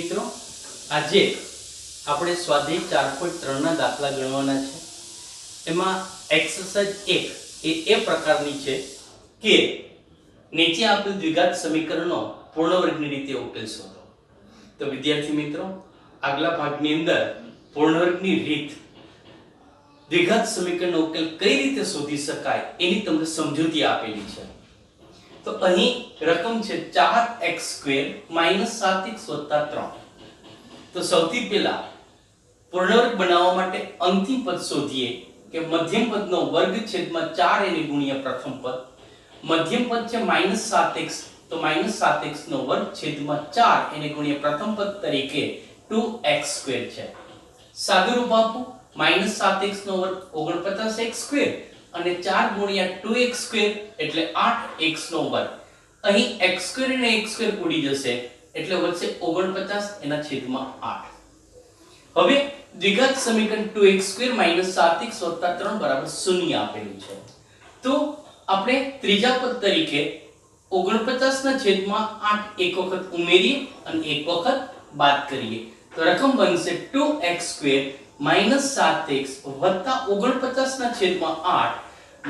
મિત્રો, આજે આપણે સ્વાધ્યાય 4.3 ના દાખલા ગણવાના છે. એમાં એક્સરસાઇઝ 1 એ પ્રકારની છે કે નીચે આપેલ દ્વિઘાત સમીકરણનો પૂર્ણ વર્ગની રીતે ઉકેલ શોધો. તો વિદ્યાર્થી મિત્રો, આગલા ભાગની અંદર પૂર્ણ વર્ગની રીત, દ્વિઘાત સમીકરણનો ઉકેલ કઈ રીતે શોધી શકાય એની તમને સમજૂતી આપેલી છે. તો અહીં રકમ છે 4x² - 7x + 3. તો સૌથી પહેલા પૂર્ણવર્ગ બનાવવા માટે અંતિમ પદ શોધીએ કે મધ્યમ પદનો વર્ગ છેદમાં 4 એને ગુણ્યા પ્રથમ પદ. મધ્યમ પદ છે -7x, તો -7x નો વર્ગ છેદમાં 4 એને ગુણ્યા પ્રથમ પદ તરીકે 2x² છે. સાદું રૂપ આપો, -7x નો વર્ગ 49x² અને 4 ગુણ્યા 2x² એટલે 8x નો વર્ગ. અહીં x² અને x² ઉડી જશે એટલે વધશે 49 એના છેદમાં 8. હવે દ્વિઘાત સમીકરણ 2x² - 7x + 3 0 આપેલું છે. તો આપણે ત્રીજા પદ તરીકે 49 ના છેદમાં 8 એક વખત ઉમેરીએ અને એક વખત બાદ કરીએ તો રકમ બનશે 2x² - 7x + 49 ના છેદમાં 8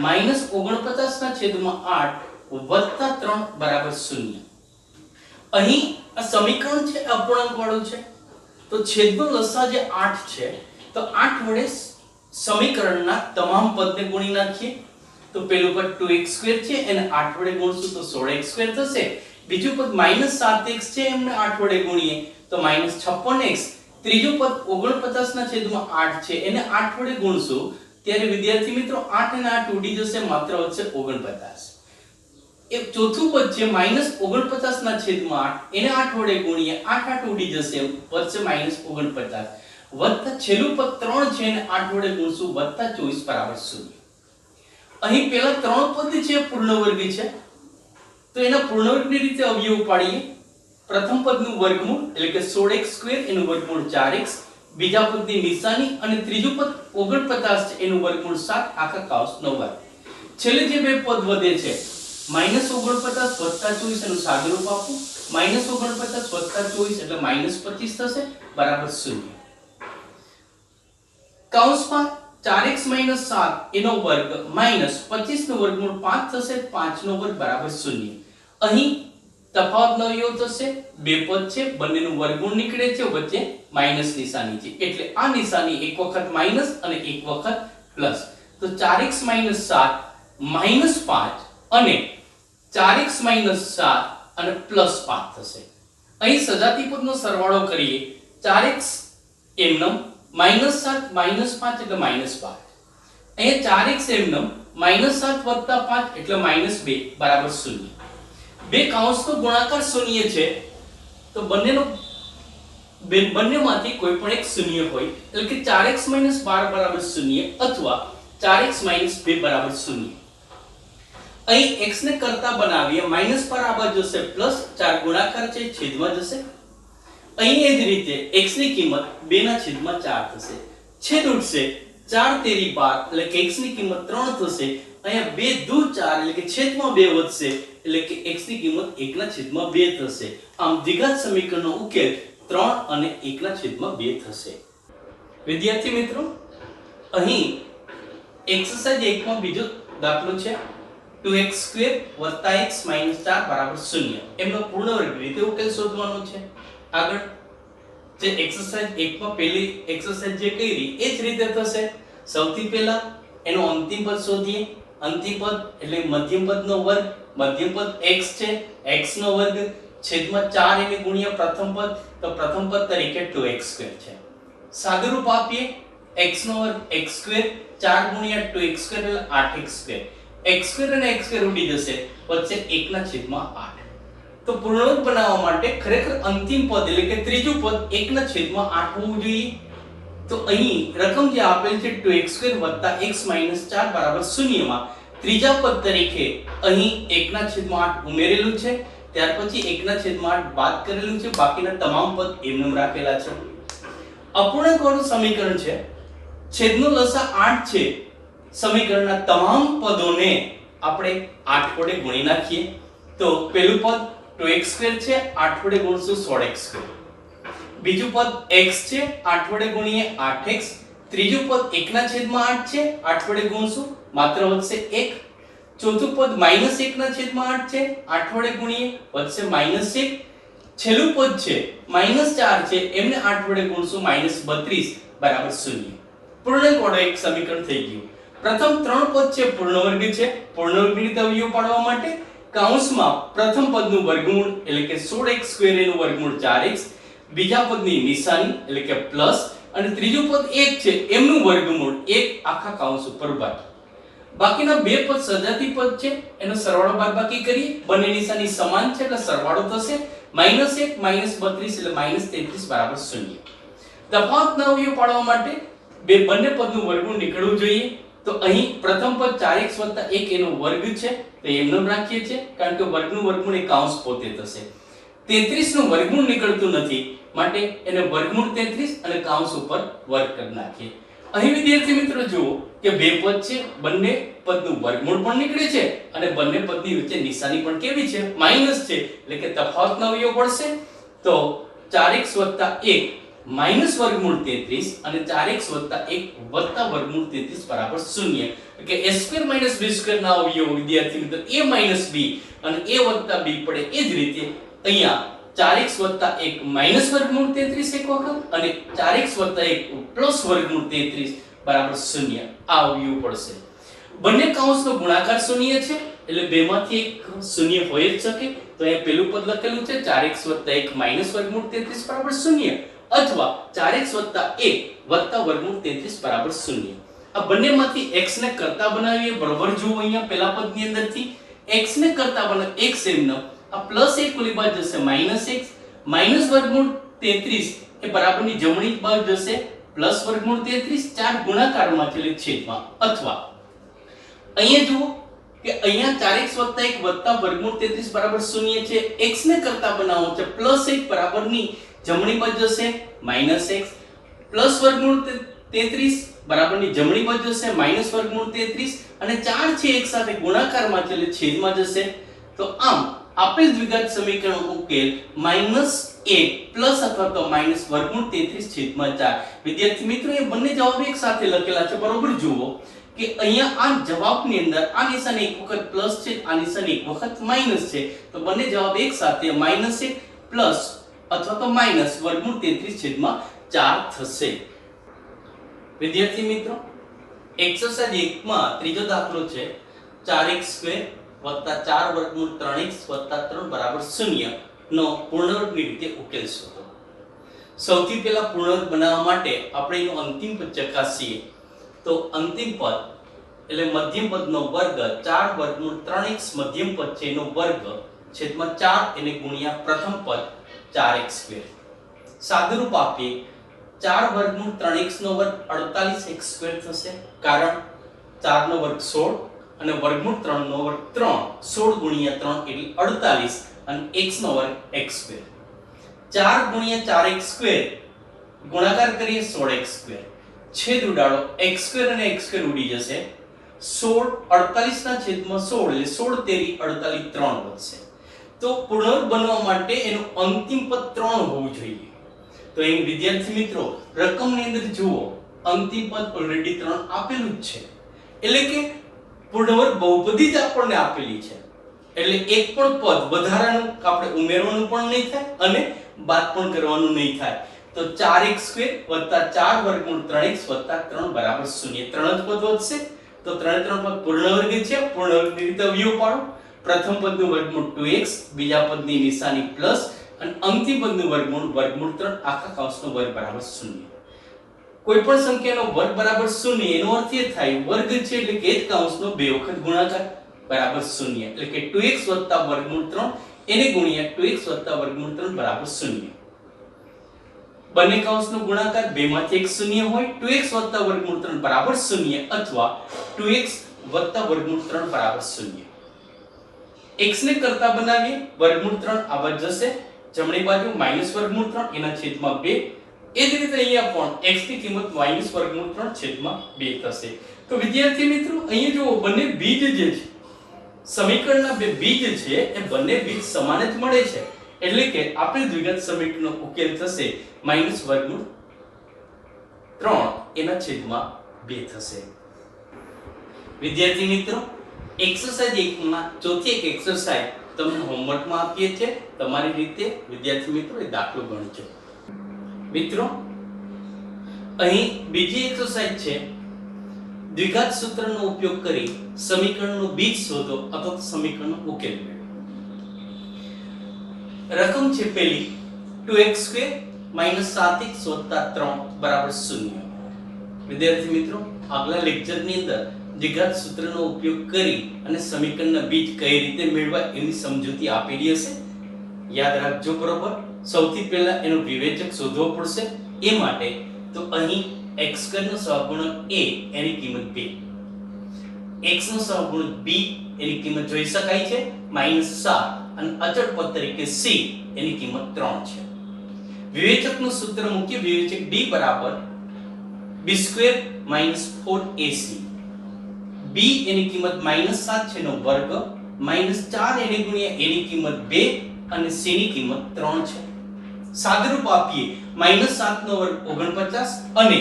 -49 ના છેદમાં 8 + 3 0. અહીં આ સમીકરણ છે અપૂર્ણાંક વાળું છે, તો છેદનો લસા જે 8 છે, તો 8 વડે સમીકરણના તમામ પદને ગુણી નાખીએ. તો પેલું પદ 2x² છે એને 8 વડે ગુણશું તો 16x² થશે. બીજું પદ -7x છે એમને 8 વડે ગુણીએ તો -56x. ત્રીજું પદ 49 ના છેદમાં 8 છે એને 8 વડે ગુણશું ત્યારે વિદ્યાર્થી મિત્રો 8 અને 8 ઉડી જશે, માત્ર વધશે 49. એક ચોથું પદ છે -49 ના છેદમાં 8 એને 8 વડે ગુણીએ 8 8 ઉડી જશે, વધશે -49 વત્તા છેલ્લું પદ 3 છે એને 8 વડે ગુણશું વત્તા 24 0. અહીં પહેલા ત્રણ પદ છે પૂર્ણવર્ગી છે, તો એના પૂર્ણવર્ગની રીતે અવયવ પાડીએ. પ્રથમ પદનું વર્ગમૂળ એટલે કે 16x² એનું વર્ગમૂળ 4x, બીજા પદની નિશાની અને ત્રીજું પદ 49 છે એનું વર્ગમૂળ 7 આખા કૌંસનો વર્ગ. છેલ્લે જે બે પદ વધે છે -49 + 24 એનું સાદુરૂપ આપો. -49 + 24 એટલે -25 થશે બરાબર 0. કૌંસમાં 4x - 7 એનો વર્ગ -25 નું વર્ગમૂળ 5 થશે, 5 નો વર્ગ બરાબર 0. અહીં તફાવતનો અવયવ થશે, બે પદ છે બંનેનું વર્ગમૂળ નીકળે છે, વચ્ચે માઈનસ નિશાની છે એટલે આ નિશાની એક વખત માઈનસ અને એક વખત પ્લસ. તો 4x - 7 -5 અને 4x - 7 અને +5 થશે. અહીં સજાતી પદનો સરવાળો કરીએ. 4x એમનમ -7 -5 એટલે -5. અહીંયા 4x એમનમ -7 + 5 એટલે -2 બરાબર 0. બે કૌંસનો ગુણાકાર શૂન્ય છે, તો બંનેમાંથી કોઈ પણ એક શૂન્ય હોય એટલે કે 4x - 12 બરાબર 0 અથવા 4x - 2 બરાબર 0. અહીં x ને કરતા બનાવીએ, માઈનસ પર આ બાજુ જશે પ્લસ, 4 ગુણાકાર છે છેદમાં જશે. અહીં એ જ રીતે x ની કિંમત 2 ના છેદમાં 4 થશે. છેદ ઉડશે 4 તેરી 12 એટલે કે x ની કિંમત 3 થશે. અહીંયા 2 દુ 4 એટલે કે છેદમાં 2 વધશે એટલે કે x ની કિંમત 1 ના છેદમાં 2 થશે. આમ દ્વિઘાત સમીકરણનો ઉકેલ 3 અને 1 ના છેદમાં 2 થશે. વિદ્યાર્થી મિત્રો, અહીં એક્સરસાઇઝ 1 માં બીજો દાખલો છે 2x² + x - 4 0. એમનો પૂર્ણવર્ગ રીતે ઉકેલ શોધવાનો છે. આગળ જે એક્સરસાઇઝ 1 માં પહેલી એક્સરસાઇઝ જે કરી એ જ રીતે થશે. સૌથી પહેલા એનો અંતિમ પદ શોધીએ. અંતિમ પદ એટલે મધ્યમ પદનો વર્ગ, મધ્યમ પદ x છે, x નો વર્ગ છેદમાં 4 એને ગુણ્યા પ્રથમ પદ, તો પ્રથમ પદ તરીકે 2x² છે. સાદુરૂપ આપીએ, x નો વર્ગ x², 4 ગુણ્યા 2x² એટલે 8x². x² અને x² ઉડી જશે, વચ્ચે 1 ના છેદમાં 8. તો પૂર્ણવર્ગ બનાવવા માટે ખરેખર અંતિમ પદ એટલે કે ત્રીજું પદ 1 ના છેદમાં 8 હોવું જોઈએ. તો અહીં રકમ જે આપેલ છે 2x² + x - 4 0 માં ત્રીજા પદ તરીકે અહીં 1 ના છેદમાં 8 ઉમેરેલું છે, ત્યાર પછી 1 ના છેદમાં 8 બાદ કરેલું છે, બાકીના તમામ પદ એમનેમ રાખેલા છે. અપૂર્ણાંક વાળું સમીકરણ છે, છેદનો લસા 8 છે. સમીકરણના તમામ પદોને આપણે 8 વડે ગુણી નાખીએ. તો પહેલું પદ 2x² છે, 8 વડે ગુણશું 16x². બીજું પદ x છે 8 વડે ગુણીએ 8x, ત્રીજું પદ 1 ના છેદમાં 8 છે 8 વડે ગુણશું માત્ર વધશે 1, ચોથું પદ -1 ના છેદમાં 8 છે 8 વડે ગુણીએ વધશે -1, છેલ્લું પદ છે -4 છે એમને 8 વડે ગુણશું -32 બરાબર 0. પૂર્ણાંક વાળું એક સમીકરણ થઈ ગયું. પ્રથમ ત્રણ પદ છે પૂર્ણવર્ગ છે. પૂર્ણવર્ગની અવયવ પાડવા માટે કૌંસમાં પ્રથમ પદનું વર્ગમૂળ એટલે કે 16x² એનું વર્ગમૂળ 4x, બીજા પદની નિશાની એટલે કે પ્લસ અને ત્રીજું પદ 1 છે એમનું વર્ગમૂળ 1 આખા કૌંસ ઉપર બાકી. બાકીના બે પદ સજાતી પદ છે એનો સરવાળો બાદબાકી કરીએ. બંને નિશાની સમાન છે એટલે સરવાળો થશે -1 -32 એટલે -33 બરાબર 0. તફાવતના અવયવ પાડવા માટે બંને પદનું વર્ગમૂળ નીકળવું જોઈએ. તો અહીં પ્રથમ પદ 4x + 1 એનો વર્ગ છે તો એમનો રાખીએ છીએ કારણ કે વર્ગનું વર્ગમૂળ એ કૌંસ પોતે થશે. 33 નું વર્ગમૂળ નીકળતું નથી માટે એને વર્ગમૂળ 33 અને કૌંસ ઉપર વર્ગ કરી નાખીએ. અહીં વિદ્યાર્થી મિત્રો જુઓ કે બે પદ છે બંને પદનું વર્ગમૂળ પણ નીકળે છે અને બંને પદની વચ્ચે નિશાની પણ કેવી છે માઈનસ છે એટલે કે તફાવતનો અવયવ પડશે. તો 4x + 1 માઈનસ વર્ગમૂળ 33 અને 4x + 1 વર્ગમૂળ 33 બરાબર 0 એટલે કે a² - b² ના અવયવ વિદ્યાર્થી મિત્રો a - b અને a + b પડે એ જ રીતે અહીંયા 4x + 1 માઈનસ વર્ગમૂળ 33 એક વખત અને 4x + 1 પ્લસ વર્ગમૂળ 33 બરાબર 0 આ અવયવ પડશે. બંને કૌંસનો ગુણાકાર 0 છે એટલે બેમાંથી એક 0 હોય જ શકે. તો અહીંયા પેલું પદ લખેલું છે 4x + 1 માઈનસ વર્ગમૂળ 33 બરાબર 0 અથવા 4x + 1 વર્ગમૂળ 33 બરાબર 0. આ બંનેમાંથી x ને કરતા બનાવીએ. બરોબર જુઓ અહીંયા પહેલા પદની અંદરથી x ને કરતા બનાવ x એમનો આ +1 ઓલી બાજુ જશે -x માઈનસ વર્ગમૂળ 33 એ બરાબરની જમણી બાજુ જશે પ્લસ વર્ગમૂળ 33 ચાર ગુણાકારમાં છે એટલે છેદમાં. અથવા અહીંયા જુઓ કે અહીંયા 4x + 1 વર્ગમૂળ 33 બરાબર 0 છે. x ને કરતા બનાવો છે +1 બરાબરની જમણી બાજુ જશે -x પ્લસ વર્ગમૂળ 33 બરાબરની જમણી બાજુ જશે માઈનસ વર્ગમૂળ 33 અને 4 છે એક સાથે ગુણાકારમાં છે એટલે છેદમાં જશે. તો આમ આપેલ દ્વિઘાત સમીકરણ ઉકેલ -1 પ્લસ અથવા તો માઈનસ વર્ગમૂળ 33/4. વિદ્યાર્થી મિત્રો એ બંને જવાબ એક સાથે લખેલા છે. બરોબર જુઓ કે અહીંયા આ જવાબની અંદર આ નિશાની એક વખત પ્લસ છે આ નિશાની એક વખત માઈનસ છે તો બંને જવાબ એક સાથે -1 પ્લસ અથવા તો માઈનસ વર્ગમૂળ 33/4 થશે. વિદ્યાર્થી મિત્રો એક્સરસાઇઝ 1 માં ત્રીજો દાખલો છે 4x² + 4 વર્ગમૂળ 3x + 3 બરાબર 0 નો પૂર્ણવર્ગની રીતે ઉકેલ શોધો. સૌથી પહેલા પૂર્ણવર્ગ બનાવવા માટે આપણે એનો અંતિમ પદ ચકાસીએ. તો અંતિમ પદ એટલે મધ્યમ પદનો વર્ગ 4 વર્ગમૂળ 3x મધ્યમ પદ છે એનો વર્ગ છેદમાં 4 એને ગુણ્યા પ્રથમ પદ 4x². સાદુરૂપ આપીએ 4 વર્ગમૂળ 3x નો વર્ગ 48x² થશે કારણ 4 નો વર્ગ 16 અને વર્ગમૂળ 3 નો વર્ગ 3 16 ગુણ્યા 3 એટલે 48 અને x નો વર્ગ x². 4 ગુણ્યા 4x² ગુણાકાર કરીએ 16x². છેદ ઉડાડો x² અને x² ઉડી જશે. 16 48 ના છેદમાં 16 એટલે 16 તેરી 48 3 વધશે. તો પૂર્ણવર્ગ બનવા માટે એનું અંતિમ પદ 3 હોવું જોઈએ. તો અહીં વિદ્યાર્થી મિત્રો રકમની અંદર જુઓ અંતિમ પદ ઓલરેડી 3 આપેલું જ છે એટલે કે પૂર્ણવર્ગ બહુપદી જ આપણને આપેલી છે એટલે એક પણ પદ વધારાનું આપણે ઉમેરવાનું પણ નહીં થાય અને બાદ પણ કરવાનું નહીં થાય. તો 4x² + 4 વર્ગમૂળ 3x + 3 બરાબર 0 ત્રણ જ પદ વધશે. તો ત્રણ પદ પૂર્ણવર્ગ છે. પૂર્ણવર્ગની રીતે અવયવ પાડો. પ્રથમ પદનું વર્ગમૂળ 2x બીજા પદની નિશાની પ્લસ અને અંતિમ પદનું વર્ગમૂળ 3 આખા કૌંસનો વર્ગ બરાબર 0. કોઈ પણ સંખ્યાનો વર્ગ બરાબર 0 એનો અર્થ એ થાય વર્ગ છે એટલે કે એક કૌંસનો બે વખત ગુણાકાર બરાબર 0 એટલે કે 2x + વર્ગમૂળ 3 એને ગુણ્યા 2x + વર્ગમૂળ 3 બરાબર 0. બંને કૌંસનો ગુણાકાર બેમાંથી એક 0 હોય 2x + વર્ગમૂળ 3 બરાબર 0 અથવા 2x + વર્ગમૂળ 3 બરાબર 0. x ને કરતા બનાવીએ વર્ગમૂળ 3 આ બાજુ જશે જમણી બાજુ માઈનસ વર્ગમૂળ 3 એના છેદમાં 2. એ જ રીતે અહીંયા પણ x ની કિંમત માઈનસ વર્ગમૂળ 3 છેદમાં 2 થશે. તો વિદ્યાર્થી મિત્રો અહીંયા જો બંને બીજ જે છે સમીકરણના બે બીજ છે એ બંને બીજ સમાન જ મળે છે એટલે કે આપેલ દ્વિઘાત સમીકરણનો ઉકેલ થશે માઈનસ વર્ગમૂળ 3 એના છેદમાં 2 થશે. વિદ્યાર્થી મિત્રો, એક્સરસાઇઝ 1 માં ચોથી એક એક્સરસાઇઝ તમને હોમવર્કમાં આપીએ છે. તમારી રીતે વિદ્યાર્થી મિત્રો એ દાખલો ગણજો. મિત્રો, અહીં બીજી એક્સરસાઇઝ છે દ્વિઘાત સૂત્રનો ઉપયોગ કરી સમીકરણનું બીજ શોધો અથવા સમીકરણનો ઉકેલ મેળવો. રકમ છે પહેલી 2x² - 7x + 3 = 0. વિદ્યાર્થી મિત્રો, આગલા લેક્ચરની અંદર દ્વિઘાત સૂત્રનો ઉપયોગ કરી અને સમીકરણના બીજ કઈ રીતે મેળવવા એની સમજૂતી આપેલી હશે. યાદ રાખજો બરોબર. સૌથી પહેલા એનો વિવેચક શોધવો પડશે. એ માટે તો અહીં x² નો સહગુણક a એની કિંમત 2, x નો સહગુણક b એની કિંમત જોઈ શકાય છે -7 અને અચળ પદ તરીકે c એની કિંમત 3 છે. વિવેચકનું સૂત્ર મૂકીએ. વિવેચક d બરાબર b² - 4ac. b એની કિંમત -7 છે નો વર્ગ -4 એને ગુણ્યા a ની કિંમત 2 અને c ની કિંમત 3 છે. સાદુરૂપ આપીએ -7 નો વર્ગ 49 અને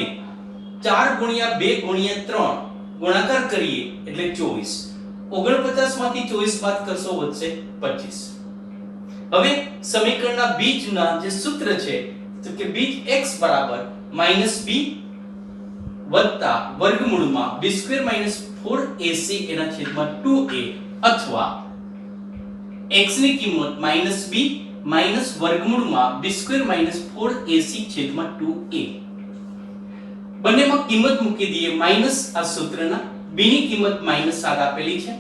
4 ગુણ્યા 2 ગુણ્યા 3 ગુણાકાર કરીએ એટલે 24. 49 માંથી 24 બાદ કરશો વધશે 25. હવે સમીકરણના બીજના જે સૂત્ર છે તો કે બીજ x બરાબર -b વત્તા વર્ગમૂળમાં b² - 4ac એના છેદમાં 2a અથવા x ની કિંમત -b માઈનસ વર્ગમૂળમાં b² - 4ac છેદમાં 2a. બંનેમાં કિંમત મૂકી દઈએ. માઈનસ આ સૂત્રના b ની કિંમત -7 આપેલી છે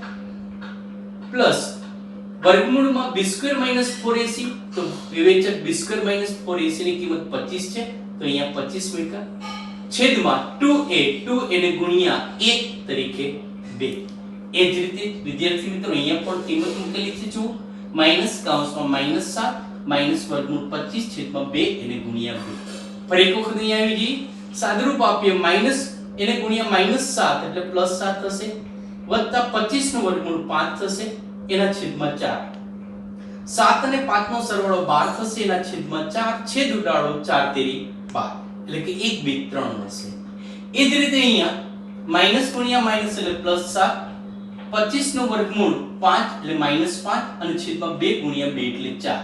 પ્લસ વર્ગમૂળમાં b² - 4ac તો વિવેચક b² - 4ac ની કિંમત 25 છે તો અહીંયા 25 મૂક્યા છેદમાં 2a ને ગુણ્યા 1 તરીકે 2. એ જ રીતે વિદ્યાર્થી મિત્રો અહીંયા પણ કિંમત મૂકેલી છે. જો માઈનસ કૌંસમાં -7 માઈનસ વર્ગમૂળ 25 છેદમાં 2 એને ગુણ્યા 2. ફરી એક વખત અહીંયા આવી જઈએ. સાદુરૂપ આપીએ માઈનસ એને ગુણ્યા -7 એટલે +7 થશે વત્તા 25 નો વર્ગમૂળ 5 થશે એના છેદમાં 4. 7 અને 5 નો સરવાળો 12 થશે એના છેદમાં 4 છેદ ઉડાડો 4 તેરી 12 એટલે કે 1 2 3 મળશે. એ જ રીતે અહીંયા માઈનસ ગુણ્યા માઈનસ એટલે +7 25 નો વર્ગમૂળ 5 એટલે -5 અને છેદમાં 2 ગુણ્યા 2 એટલે 4.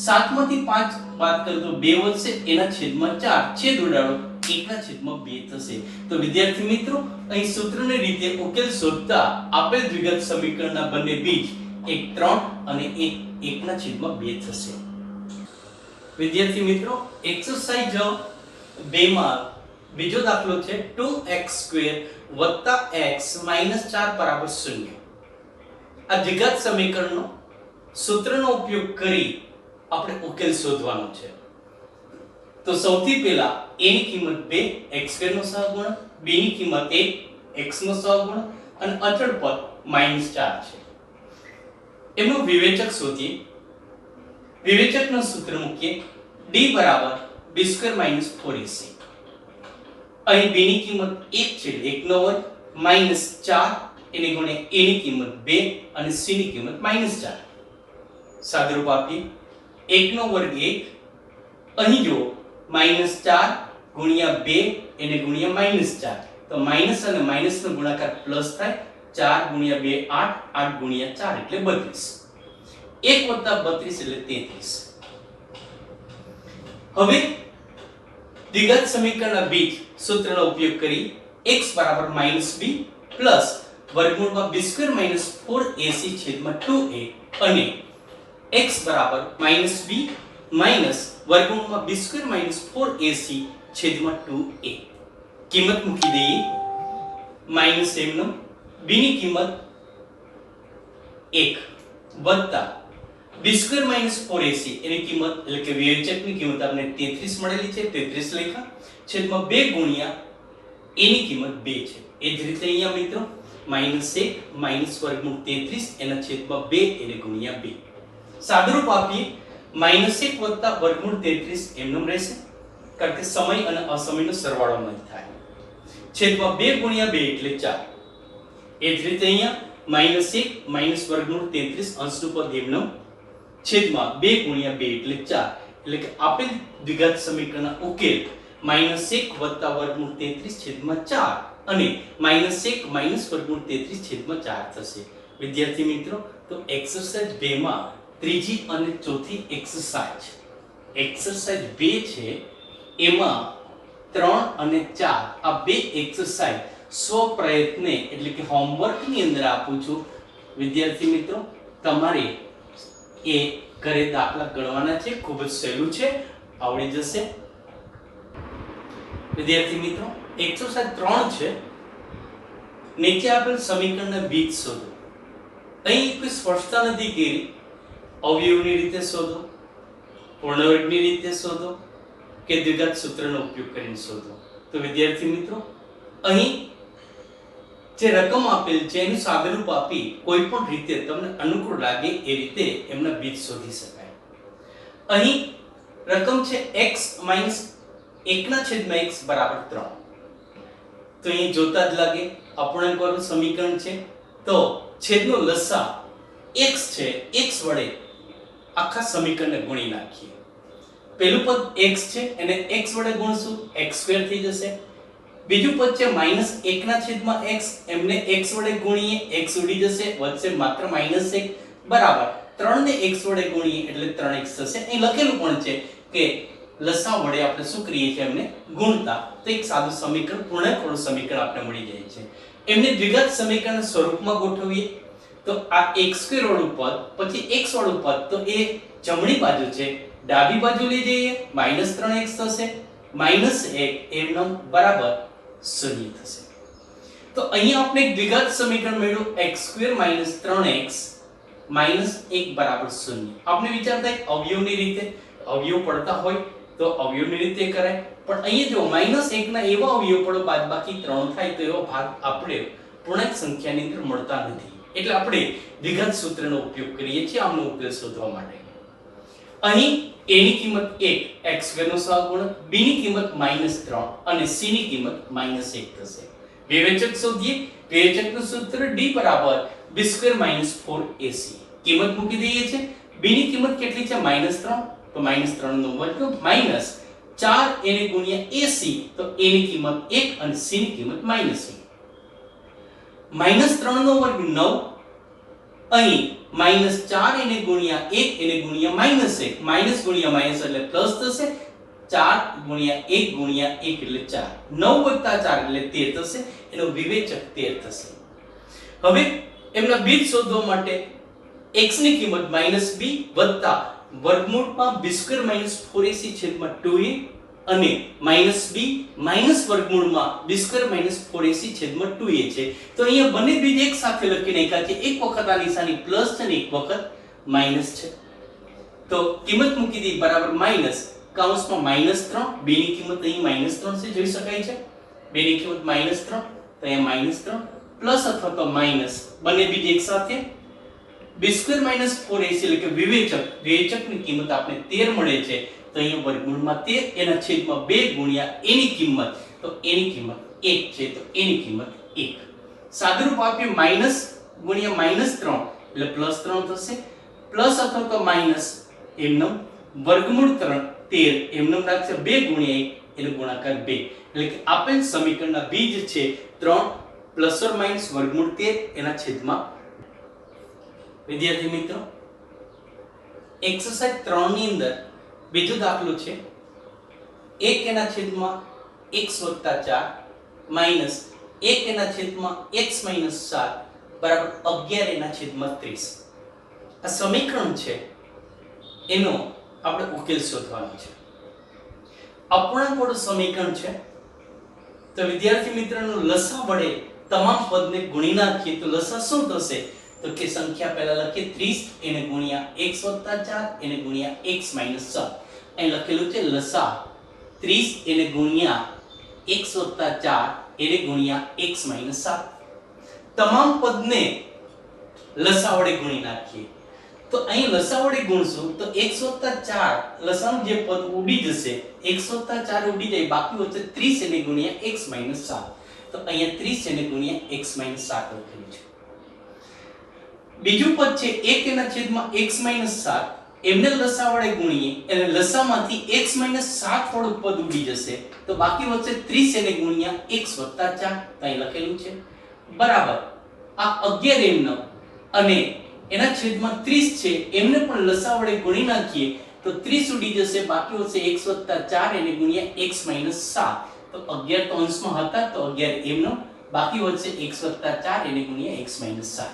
7 માંથી 5 બાદ કરો તો 2 વધશે એના છેદમાં 4 છેદ ઉડાડો 1 ના છેદમાં 2 થશે. તો વિદ્યાર્થી મિત્રો, અહીં સૂત્રની રીતે ઉકેલ શોધતા આપેલ દ્વિઘાત સમીકરણના બંને બીજ 1 3 અને 1 ના છેદમાં 2 થશે. વિદ્યાર્થી મિત્રો, એક્સરસાઇઝ 2 માં બીજો દાખલો છે 2x² + x - 4 = 0. આ દ્વિઘાત સમીકરણનો સૂત્રનો ઉપયોગ કરી આપણે ઉકેલ શોધવાનો છે. તો સૌથી પહેલા a ની કિંમત 2 x² નો સહગુણક, b ની કિંમત 1 x નો સહગુણક અને અચળ પદ -4 છે. એનું વિવેચક શોધીએ. વિવેચકનું સૂત્ર મૂકીએ. d બરાબર b² - 4ac. અહીં b ની કિંમત 1 છે 1 નો વર્ગ -4 એને ગુણ્યા a ની કિંમત 2 અને c ની કિંમત -4. સાદુરૂપ આપીએ 1 નો વર્ગ 1 અહીં જો -4 ગુણ્યા 2 એને ગુણ્યા -4 તો માઈનસ અને માઈનસ નો ગુણાકાર પ્લસ થાય 4 ગુણ્યા 2 8 8 ગુણ્યા 4 એટલે 32 1 વત્તા 32 એટલે 33. હવે દ્વિઘાત સમીકરણના બીજ સૂત્રનો ઉપયોગ કરી x બરાબર -b પ્લસ વર્ગમૂળમાં b² - 4ac છેદમાં 2a અને x બરાબર -b માઈનસ વર્ગમૂળમાં b² - 4ac છેદમાં 2a. કિંમત મૂકી દઈએ. માઈનસ એમનો b ની કિંમત 1 વત્તા b² - 4ac એની કિંમત એટલે કે વિવેચકની કિંમત આપણે 33 મળેલી છે 33 લખ્યા છેદમાં 2 ગુણ્યા a ની કિંમત 2 છે. એ જ રીતે અહીંયા મિત્રો -1 માઈનસ વર્ગમૂળ 33 એના છેદમાં 2 એને ગુણ્યા 2. સાદુરૂપ આપીએ -1 વત્તા વર્ગમૂળ 33 એમનું રહેશે કારણ કે સમય અને અસમયનો સરવાળો ન થાય છેદમાં 2 ગુણ્યા 2 એટલે 4. એ જ રીતે અહીંયા -1 માઈનસ વર્ગમૂળ 33 અંશનું પદ એમનું છેદમાં 2 ગુણ્યા 2 એટલે 4, એટલે કે આપેલ દ્વિઘાત સમીકરણના ઉકેલ -1 વત્તા વર્ગમૂળ 33 છેદમાં 4 અને -1 વર્ગમૂળ 33 છેદમાં 4 થશે. વિદ્યાર્થી મિત્રો, તો એક્સરસાઇઝ 2 માં ત્રીજી અને ચોથી એક્સરસાઇઝ 2 છે, એમાં 3 અને 4 આ બે એક્સરસાઇઝ સ્વ પ્રયત્ને એટલે કે હોમવર્ક ની અંદર આપું છું. વિદ્યાર્થી મિત્રો, તમારે એ ઘરે દાખલા ગણવાના છે. ખૂબ જ સહેલું છે, આવડી જશે. વિદ્યાર્થી મિત્રો, એક્સરસાઇઝ 3 છે. નીચે આપેલ સમીકરણના બીજ શોધો. અહીં કોઈ સ્પષ્ટતા નથી કરી. અવયવની રીતે શોધો, પૂર્ણવર્ગની રીતે શોધો કે દ્વિઘાત સૂત્રનો ઉપયોગ કરીને શોધો. તો વિદ્યાર્થી મિત્રો, અહીં જે રકમ આપેલ છે એનું સાદુરૂપ આપી કોઈ પણ રીતે તમને અનુકૂળ લાગે એ રીતે એમના બીજ શોધી શકાય. અહીં રકમ છે x - 1/x બરાબર 3. તો અહીં જોતા જ લાગે અપૂર્ણાંકવાળું સમીકરણ છે, તો છેદનો લસા x છે, x વડે આખા સમીકરણને ગુણી નાખીએ. પહેલું પદ x છે, એને x વડે ગુણશું, x² થઈ જશે. બીજું પદ છે -1/x, એમને x વડે ગુણીએ, x ઉડી જશે, વધશે માત્ર -1 બરાબર 3 ને x વડે ગુણીએ એટલે 3x થશે. અહીં લખેલું પણ છે કે લસા વડે આપણે શું કરીએ છીએ, એમને ગુણતા. તો એક સાદું સમીકરણ, પૂર્ણાંકવાળું સમીકરણ આપણે મળી જાય છે. એમને દ્વિઘાત સમીકરણ સ્વરૂપમાં ગોઠવીએ તો આ x² વાળું પદ પછી x વાળું પદ, તો એ જમણી બાજુ છે, ડાબી બાજુ લઈ જઈએ -3x થશે, -1 એમનો બરાબર 0 થશે. તો અહીંયા આપણે એક દ્વિઘાત સમીકરણ મળ્યું x² - 3x -1 બરાબર 0. આપણે વિચારતા એક અવયવની રીતે, અવયવ પડતા હોય તો અવયવની રીતે કરાય, પણ અહીંયા જો -1 ના એવા અવયવ પડો બાદબાકી 3 થાય તો એવો ભાગ આપણે પૂર્ણાંક સંખ્યાની અંદર મળતા નથી. એટલે આપણે દ્વિઘાત સૂત્રનો ઉપયોગ કરીએ છીએ આમનો ઉકેલ શોધવા માટે. અહીં a ની કિંમત 1 x² નો સહગુણક, b ની કિંમત -3 અને c ની કિંમત -1 થશે. વિવેચક શોધીએ. વિવેચકનું સૂત્ર d બરાબર b² - 4ac. કિંમત મૂકી દઈએ છે. b ની કિંમત કેટલી છે? -3, તો -3 નો વર્ગ માઈનસ 4 એને ગુણ્યા ac, તો a ની કિંમત 1 અને c ની કિંમત -1. -3 નો વર્ગ 9, અહીં -4 એને ગુણ્યા 1 એને ગુણ્યા -1, માઈનસ ગુણ્યા માઈનસ એટલે પ્લસ થશે. 4 ગુણ્યા 1 ગુણ્યા 1 એટલે 4, 9 + 4 એટલે 13 થશે. એનો વિવેચક 13 થશે. હવે એમના બીજ શોધવા માટે x ની કિંમત -b વત્તા વર્ગમૂળમાં b² - 4ac છેદમાં 2a અને -b માઈનસ વર્ગમૂળમાં b² - 4ac છેદમાં 2a છે. તો અહીંયા બંને બીજ એક સાથે લખી નાખ્યા છે. એક વખત આ નિશાની પ્લસ છે અને એક વખત માઈનસ છે. તો કિંમત મૂકી દી બરાબર માઈનસ કૌંસમાં -3, b ની કિંમત અહીં -3 છે, જોઈ શકાય છે. b ની કિંમત -3, તો અહીંયા -3 પ્લસ અથવા તો માઈનસ બંને બીજ એક સાથે b² - 4ac એટલે કે વિવેચકની કિંમત આપણે 13 મળે છે. તો અહીંયા વર્ગમૂળમાં 13 એના છેદમાં 2 ગુણ્યા a ની કિંમત, તો a ની કિંમત 1 છે, તો a ની કિંમત 1. સાદુરૂપ આપીએ માઈનસ ગુણ્યા -3 એટલે +3 થશે, પ્લસ અથવા તો માઈનસ એમનો વર્ગમૂળ 13 એમનો રાખશે 2 ગુણ્યા 1 એટલે ગુણાકાર 2. એટલે કે આપેલ સમીકરણના બીજ છે 3 ± વર્ગમૂળ 13 એના છેદમાં. વિદ્યાર્થી મિત્રો, એક્સરસાઇઝ 3 ની અંદર બીજો દાખલો છે 1 એના છેદમાં x + 4 માઈનસ 1 એના છેદમાં x - 7 બરાબર 11 એના છેદમાં 30. આ સમીકરણ છે એનો આપણે ઉકેલ શોધવાનો છે. અપૂર્ણાંકવાળું સમીકરણ છે. તો વિદ્યાર્થી મિત્રોનો લસા વડે તમામ પદને ગુણી નાખીએ તો લસા શું થશે? તો કે સંખ્યા પહેલા લખીએ 30 એને ગુણ્યા x + 4 એને ગુણ્યા x - 7. અહીં લખેલું છે લસા 30 એને ગુણ્યા x + 4 એને ગુણ્યા x - 7. તમામ પદને લસા વડે ગુણી નાખીએ. તો અહીં લસા વડે ગુણશું તો x + 4 લસાનું જે પદ ઉડી જશે, x + 4 ઉડી જાય, બાકી વચ્ચે 30 એને ગુણ્યા x - 7. તો અહીંયા 30 એને ગુણ્યા x - 7 લખેલું છે. બીજું પદ છે 1 એના છેદમાં x - 7 એમને લસા વડે ગુણીએ એટલે લસામાંથી x 7 વાળું પદ ઉડી જશે તો બાકી વધશે 30 એને ગુણ્યા x 4 અહીં લખેલું છે બરાબર આ 11 એમનો અને એના છેદમાં 30 છે એમને પણ લસા વડે ગુણી નાખીએ તો 30 ઉડી જશે બાકી વધશે x 4 એને ગુણ્યા x 7 તો 11 તો અંશમાં હતા તો 11 એમનો બાકી વધશે x 4 એને ગુણ્યા x 7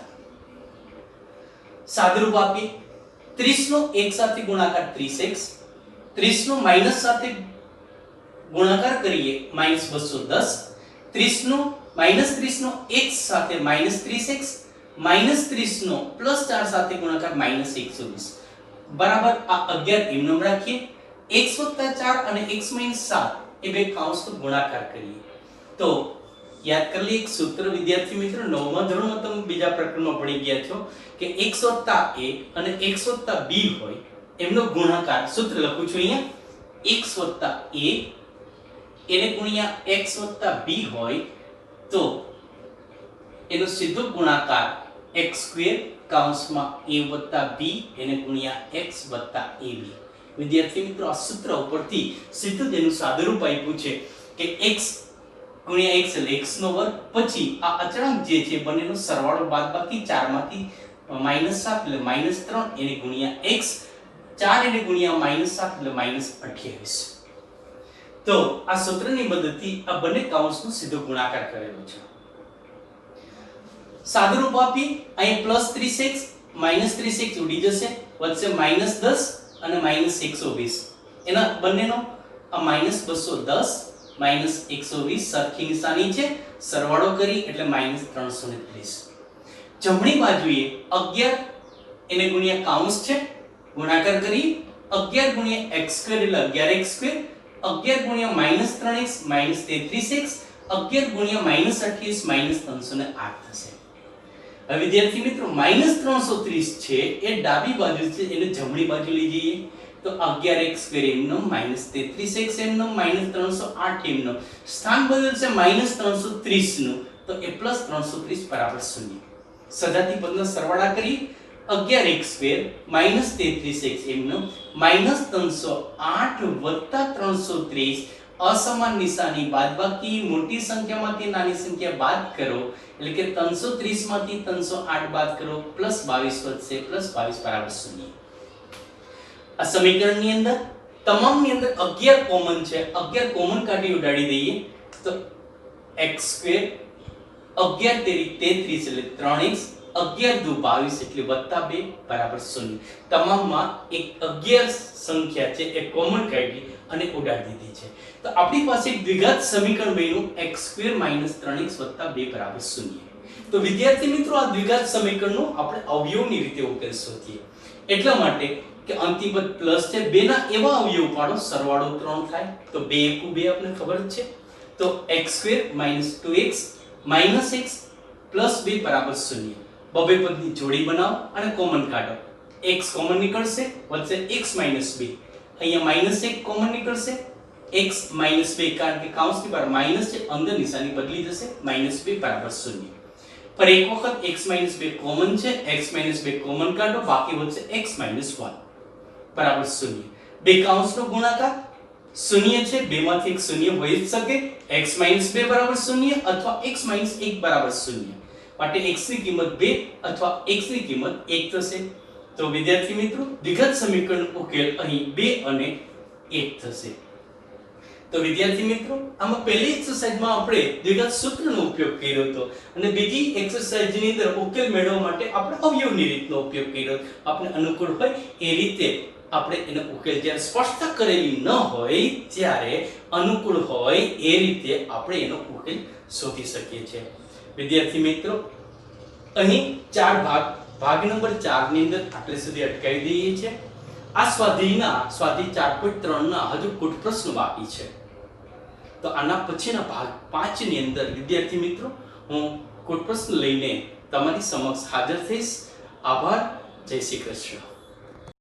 સાદુરૂપ આપીએ 30 નો 1 સાથે ગુણાકાર 30x 30 નો માઈનસ સાથે ગુણાકાર કરીએ -210 30 નો -30 નો x સાથે -30x -30 નો +4 સાથે ગુણાકાર -120 બરાબર આ 11 એમનો રાખીએ x 4 અને x 7 એ બે કૌંસનો ગુણાકાર કરીએ તો યાદ કરી લે એક સૂત્ર વિદ્યાર્થી મિત્રો 9મા ધોરણમાં તમે બીજા પ્રકરણમાં ભણી ગયા છો કે x + a અને x + b હોય એમનો ગુણાકાર સૂત્ર લખું છું અહીંયા x + a એને ગુણ્યા x + b હોય તો એનો સીધો ગુણાકાર x² કૌંસમાં a + b એને ગુણ્યા x + ab વિદ્યાર્થી મિત્રો આ સૂત્ર ઉપરથી સીધું તેનું સાદુરૂપ આપ્યું છે કે x ગુણ્યા x એટલે x નો વર્ગ પછી આ અચળાંક જે છે બંનેનો સરવાળો બાદબાકી 4 માંથી -7 એટલે -3 એને ગુણ્યા x 4 એને ગુણ્યા -7 એટલે -28 તો આ સૂત્રની મદદથી આ બંને કૌંસનો સીધો ગુણાકાર કરેલો છે સાદુરૂપ આપી અહીં +30x -30x ઉડી જશે વધશે -10 અને -120 એના બંનેનો આ -210 -120 સરખી નિશાની છે સરવાળો કરી એટલે -330 જમણી બાજુએ 11 એને ગુણ્યા કૌંસ છે ગુણાકાર કરી 11 ગુણ્યા x² એટલે 11x², 11 ગુણ્યા -3x -33x, 11 ગુણ્યા -28 -308 થશે. હવે વિદ્યાર્થી મિત્રો -330 છે એ ડાબી બાજુ છે એને જમણી બાજુ લઈ જઈએ તો 11x² એમનો -33x એમનો -308 એમનો સ્થાન બદલશે -330 નું તો એ +330 બરાબર 0. સજાતી પદનો સરવાળા કરી 11x² -33x એમનો -308 + 330 અસમાન નિશાની બાદબાકી મોટી સંખ્યામાંથી નાની સંખ્યા બાદ કરો એટલે કે 330 માંથી 308 બાદ કરો +22 વધશે +22 બરાબર 0. આ સમીકરણની અંદર તમામની અંદર 11 કોમન છે 11 કોમન કાઢી ઉડાડી દઈએ તો x² 11 તેરી 33 એટલે 3x 11 દુ 22 એટલે +2 બરાબર 0. તમામમાં એક 11 સંખ્યા છે એ કોમન કાઢી અને ઉડાડી દીધી છે તો આપણી પાસે એક દ્વિઘાત સમીકરણ બન્યું x² - 3x + 2 બરાબર 0. તો વિદ્યાર્થી મિત્રો આ દ્વિઘાત સમીકરણનો આપણે અવયવની રીતે ઉકેલ શોધીએ એટલા માટે કે અંતિમ પદ પ્લસ છે બેના એવા અવયવ પાડો સરવાળો 3 થાય તો 2 * 2 આપણે ખબર જ છે તો x² - 2x - x + 2 બરાબર 0. બબે પદની જોડી બનાવો અને કોમન કાઢો x કોમન નીકળશે વધશે x - 2 અહીંયા -1 કોમન નીકળશે x - 2 કારણ કે કૌંસની બહાર માઈનસ છે અંદર નિશાની બદલી જશે -2 બરાબર 0. પર એક વખત x - 2 કોમન છે x - 2 કોમન કાઢો બાકી વધશે x - 1 બરાબર 0. બે કૌંસનો ગુણાકાર 0 છે બે માંથી એક 0 હોઈ જ શકે x - 2 બરાબર 0 અથવા x - 1 બરાબર 0 માટે x ની કિંમત 2 અથવા x ની કિંમત 1 થશે. તો વિદ્યાર્થી મિત્રો દ્વિઘાત સમીકરણ ઉકેલ અહીં 2 અને 1 થશે. તો વિદ્યાર્થી મિત્રો આમાં પહેલી એક્સરસાઇઝમાં આપણે દ્વિઘાત સૂત્રનો ઉપયોગ કર્યો હતો અને બીજી એક્સરસાઇઝની અંદર ઉકેલ મેળવવા માટે આપણે અવયવની રીતનો ઉપયોગ કર્યો. આપણે અનુકૂળ હોય એ રીતે આપણે એનો ઉકેલ જ્યારે સ્પષ્ટતા કરેલી ન હોય ત્યારે અનુકૂળ હોય એ રીતે આપણે એનો ઉકેલ શોધી શકીએ છીએ. વિદ્યાર્થી મિત્રો અહીં ચાર ભાગ નંબર 4 ની અંદર આટલે સુધી અટકાવી દઈએ છીએ. આ સ્વાધ્યાય 4.3 ના હજુ કુટ પ્રશ્નો બાકી છે તો આના પછીના ભાગ 5 ની અંદર વિદ્યાર્થી મિત્રો હું કુટ પ્રશ્ન લઈને તમારી સમક્ષ હાજર થઈશ. આભાર. જય શ્રી કૃષ્ણ.